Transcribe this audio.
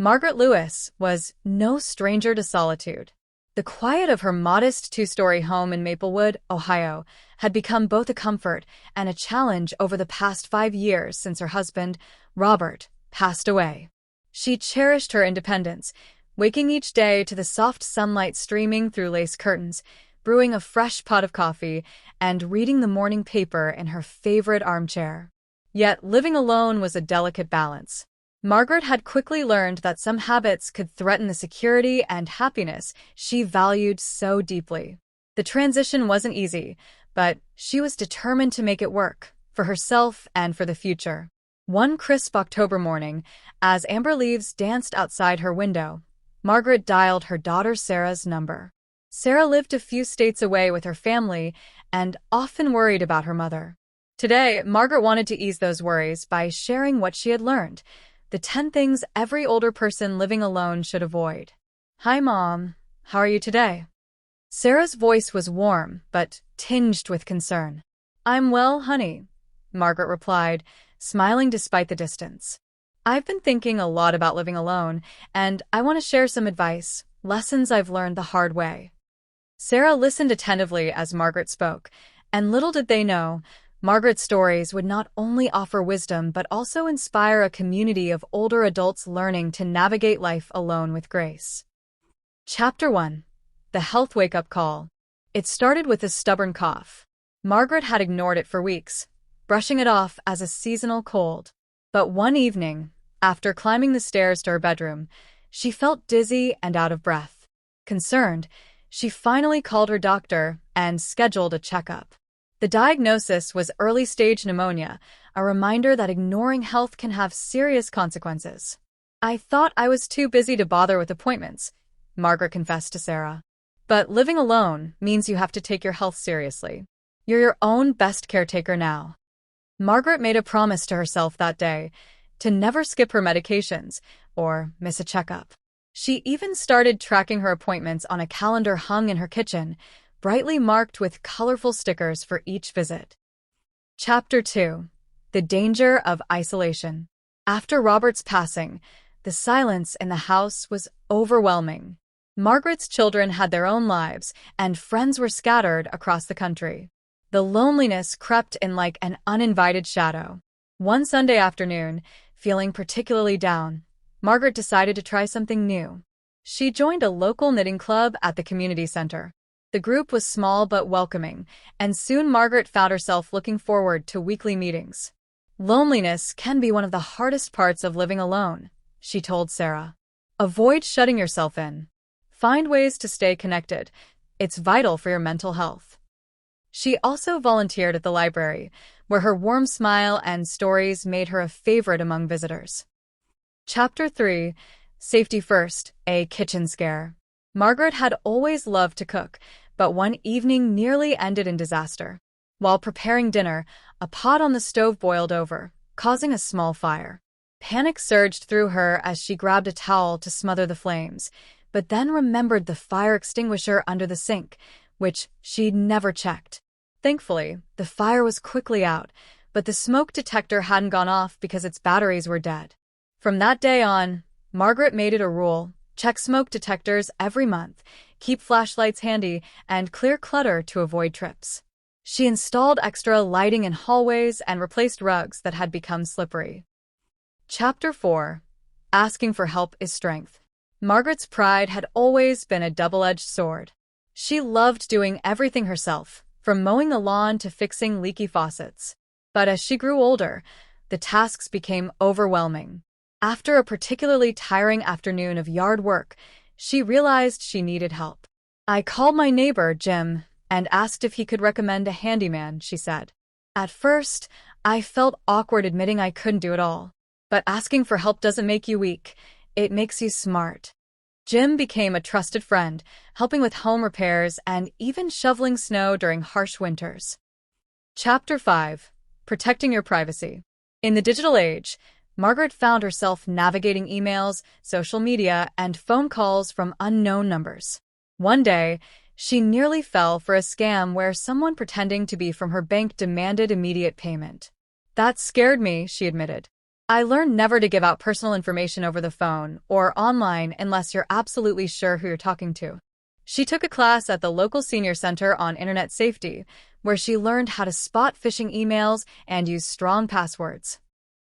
Margaret Lewis was no stranger to solitude. The quiet of her modest two-story home in Maplewood, Ohio, had become both a comfort and a challenge over the past 5 years since her husband, Robert, passed away. She cherished her independence, waking each day to the soft sunlight streaming through lace curtains, brewing a fresh pot of coffee, and reading the morning paper in her favorite armchair. Yet living alone was a delicate balance. Margaret had quickly learned that some habits could threaten the security and happiness she valued so deeply. The transition wasn't easy, but she was determined to make it work, for herself and for the future. One crisp October morning, as amber leaves danced outside her window, Margaret dialed her daughter Sarah's number. Sarah lived a few states away with her family and often worried about her mother. Today, Margaret wanted to ease those worries by sharing what she had learned, the 10 things every older person living alone should avoid. "Hi, Mom. How are you today?" Sarah's voice was warm, but tinged with concern. "I'm well, honey," Margaret replied, smiling despite the distance. "I've been thinking a lot about living alone, and I want to share some advice, lessons I've learned the hard way." Sarah listened attentively as Margaret spoke, and little did they know, Margaret's stories would not only offer wisdom but also inspire a community of older adults learning to navigate life alone with grace. Chapter 1. The Health Wake-Up Call. It started with a stubborn cough. Margaret had ignored it for weeks, brushing it off as a seasonal cold. But one evening, after climbing the stairs to her bedroom, she felt dizzy and out of breath. Concerned, she finally called her doctor and scheduled a checkup. The diagnosis was early-stage pneumonia, a reminder that ignoring health can have serious consequences. "I thought I was too busy to bother with appointments," Margaret confessed to Sarah. "But living alone means you have to take your health seriously. You're your own best caretaker now." Margaret made a promise to herself that day to never skip her medications or miss a checkup. She even started tracking her appointments on a calendar hung in her kitchen, brightly marked with colorful stickers for each visit. Chapter 2. The Danger of Isolation. After Robert's passing, the silence in the house was overwhelming. Margaret's children had their own lives, and friends were scattered across the country. The loneliness crept in like an uninvited shadow. One Sunday afternoon, feeling particularly down, Margaret decided to try something new. She joined a local knitting club at the community center. The group was small but welcoming, and soon Margaret found herself looking forward to weekly meetings. "Loneliness can be one of the hardest parts of living alone," she told Sarah. "Avoid shutting yourself in. Find ways to stay connected. It's vital for your mental health." She also volunteered at the library, where her warm smile and stories made her a favorite among visitors. Chapter 3. Safety First, a Kitchen Scare. Margaret had always loved to cook, but one evening nearly ended in disaster. While preparing dinner, a pot on the stove boiled over, causing a small fire. Panic surged through her as she grabbed a towel to smother the flames, but then remembered the fire extinguisher under the sink, which she'd never checked. Thankfully, the fire was quickly out, but the smoke detector hadn't gone off because its batteries were dead. From that day on, Margaret made it a rule: check smoke detectors every month, keep flashlights handy, and clear clutter to avoid trips. She installed extra lighting in hallways and replaced rugs that had become slippery. Chapter 4. Asking for help is strength. Margaret's pride had always been a double-edged sword. She loved doing everything herself, from mowing the lawn to fixing leaky faucets. But as she grew older, the tasks became overwhelming. After a particularly tiring afternoon of yard work, she realized she needed help. "I called my neighbor, Jim, and asked if he could recommend a handyman," she said. "At first, I felt awkward admitting I couldn't do it all. But asking for help doesn't make you weak, it makes you smart." Jim became a trusted friend, helping with home repairs and even shoveling snow during harsh winters. Chapter 5. Protecting your privacy. In the digital age, Margaret found herself navigating emails, social media, and phone calls from unknown numbers. One day, she nearly fell for a scam where someone pretending to be from her bank demanded immediate payment. "That scared me," she admitted. I learned never to give out personal information over the phone or online unless you're absolutely sure who you're talking to. She took a class at the local senior center on internet safety, where she learned how to spot phishing emails and use strong passwords.